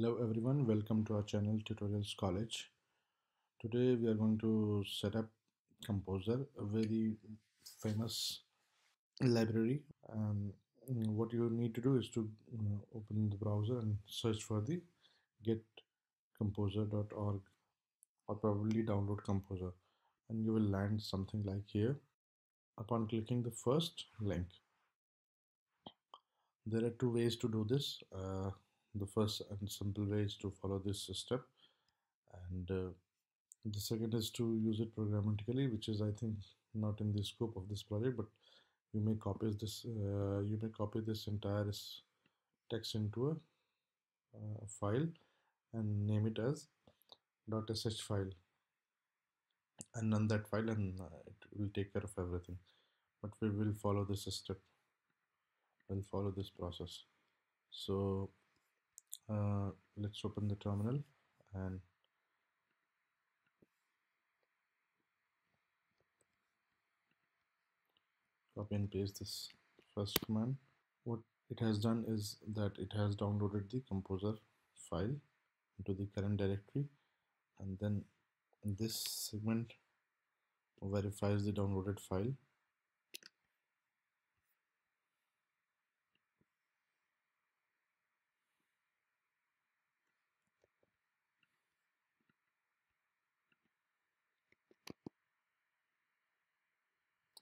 Hello everyone, welcome to our channel Tutorials College. Today we are going to set up Composer, a very famous library. What you need to do is to open the browser and search for the getcomposer.org or probably download Composer, and you will land something like here. Upon clicking the first link, there are two ways to do this. The first and simple way is to follow this step, and the second is to use it programmatically, which is I think not in the scope of this project, but you may copy this entire text into a file and name it as .sh file and run that file, and it will take care of everything. But we will follow this step, we'll follow this process. So let's open the terminal and copy and paste this first command. What it has done is that it has downloaded the Composer file into the current directory, and then this segment verifies the downloaded file.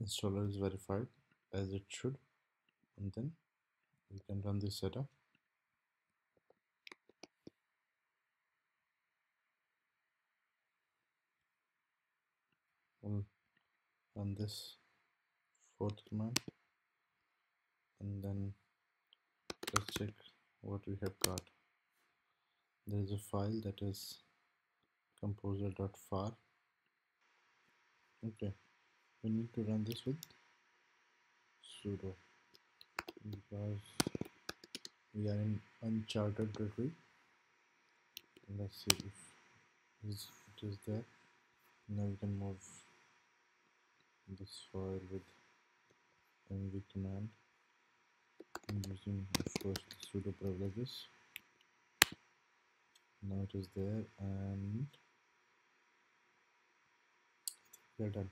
Installer is verified as it should, and then we can run this setup. We'll run this fourth command, and then let's check what we have got. There is a file that is composer.far. Okay, we need to run this with sudo because we are in uncharted territory. Let's see if it is there. Now we can move this file with mv command and using of course the sudo privileges. Now it is there, and we are done.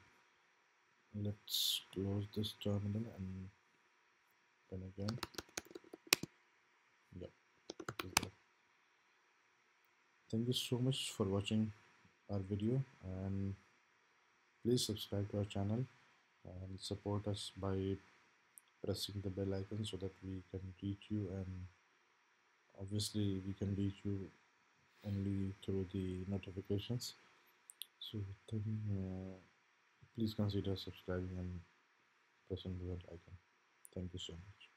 Let's close this terminal and open again. Yeah, it is there. Thank you so much for watching our video, and please subscribe to our channel and support us by pressing the bell icon so that we can reach you, and obviously we can reach you only through the notifications. So please consider subscribing and pressing the bell icon. Thank you so much.